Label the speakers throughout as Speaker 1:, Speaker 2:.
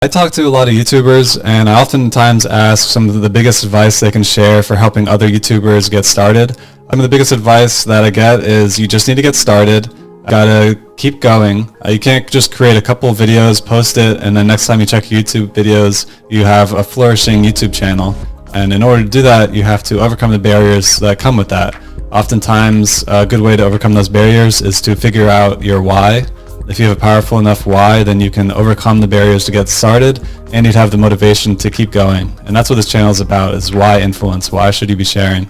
Speaker 1: I talk to a lot of YouTubers, and I oftentimes ask some of the biggest advice they can share for helping other YouTubers get started. The biggest advice that I get is you just need to get started. You gotta keep going. You can't just create a couple of videos, post it, and then next time you check YouTube videos, you have a flourishing YouTube channel. And in order to do that, you have to overcome the barriers that come with that. Oftentimes, a good way to overcome those barriers is to figure out your why. If you have a powerful enough why, then you can overcome the barriers to get started, and you'd have the motivation to keep going. And that's what this channel is about, is why influence. Why should you be sharing?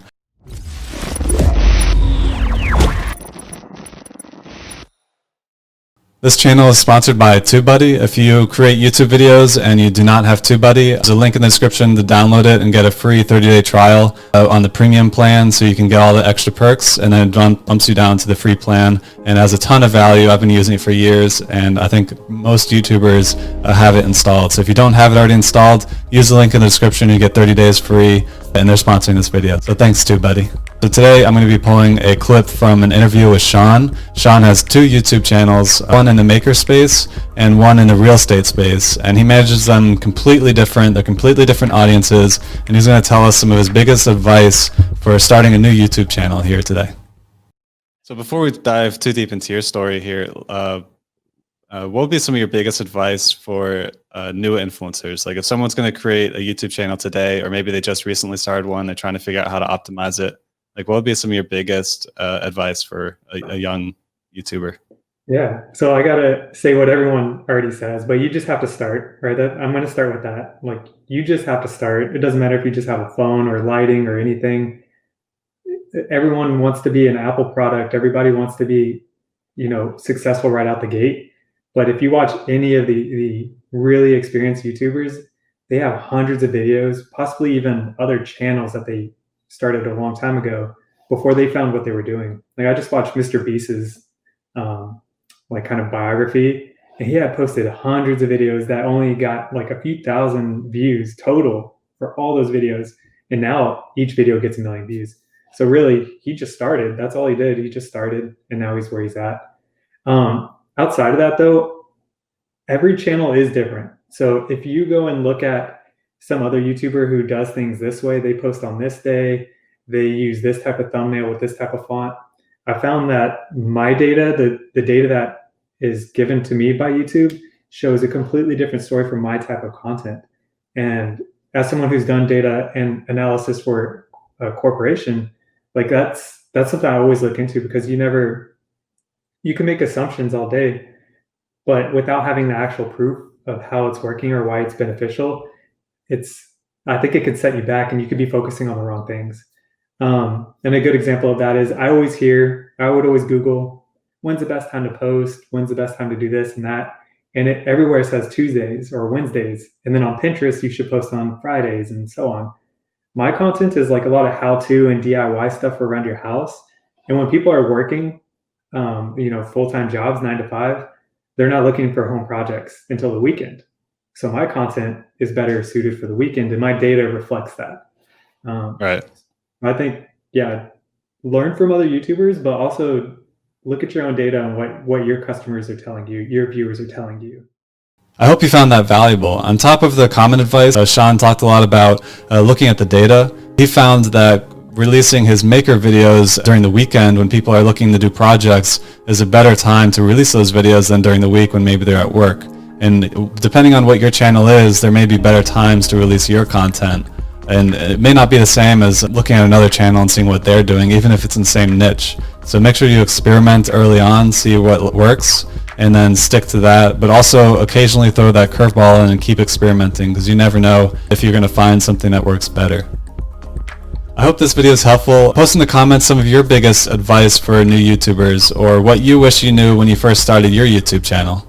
Speaker 1: This channel is sponsored by TubeBuddy. If you create YouTube videos and you do not have TubeBuddy, there's a link in the description to download it and get a free 30-day trial on the premium plan, so you can get all the extra perks, and then it bumps you down to the free plan, and it has a ton of value. I've been using it for years, and I think most YouTubers have it installed. So if you don't have it already installed, use the link in the description. You get 30 days free, and they're sponsoring this video. So thanks, TubeBuddy. So today I'm going to be pulling a clip from an interview with Shaun. Shaun has two YouTube channels, one in the maker space and one in the real estate space, and he manages them completely different. They're completely different audiences, and he's going to tell us some of his biggest advice for starting a new YouTube channel here today. So before we dive too deep into your story here, what would be some of your biggest advice for new influencers? Like if someone's going to create a YouTube channel today, or maybe they just recently started one, they're trying to figure out how to optimize it. Like, what would be some of your biggest advice for a young YouTuber?
Speaker 2: Yeah, so I gotta say what everyone already says, but you just have to start, right? I'm gonna start with that. Like, you just have to start. It doesn't matter if you just have a phone or lighting or anything. Everyone wants to be an Apple product. Everybody wants to be, successful right out the gate. But if you watch any of the really experienced YouTubers, they have hundreds of videos, possibly even other channels that they started a long time ago before they found what they were doing. Like, I just watched Mr. Beast's kind of biography, and he had posted hundreds of videos that only got like a few thousand views total for all those videos, and now each video gets 1 million views. So really, he just started. That's all he did. He just started, and now he's where he's at. Outside of that, though, every channel is different. So if you go and look at some other YouTuber who does things this way, they post on this day, they use this type of thumbnail with this type of font. I found that my data, the data that is given to me by YouTube, shows a completely different story from my type of content. And as someone who's done data and analysis for a corporation, like that's something I always look into, because you can make assumptions all day, but without having the actual proof of how it's working or why it's beneficial, I think it could set you back, and you could be focusing on the wrong things. And a good example of that is I would always Google, when's the best time to post? When's the best time to do this and that? And it everywhere says Tuesdays or Wednesdays. And then on Pinterest, you should post on Fridays and so on. My content is like a lot of how-to and DIY stuff around your house. And when people are working, full-time jobs, 9 to 5, they're not looking for home projects until the weekend. So my content is better suited for the weekend, and my data reflects that.
Speaker 1: Right.
Speaker 2: I think, learn from other YouTubers, but also look at your own data and what your customers are telling you, your viewers are telling you.
Speaker 1: I hope you found that valuable. On top of the common advice, Shaun talked a lot about looking at the data. He found that releasing his maker videos during the weekend when people are looking to do projects is a better time to release those videos than during the week when maybe they're at work. And depending on what your channel is, there may be better times to release your content. And it may not be the same as looking at another channel and seeing what they're doing, even if it's in the same niche. So make sure you experiment early on, see what works, and then stick to that. But also occasionally throw that curveball in and keep experimenting, because you never know if you're going to find something that works better. I hope this video is helpful. Post in the comments some of your biggest advice for new YouTubers, or what you wish you knew when you first started your YouTube channel.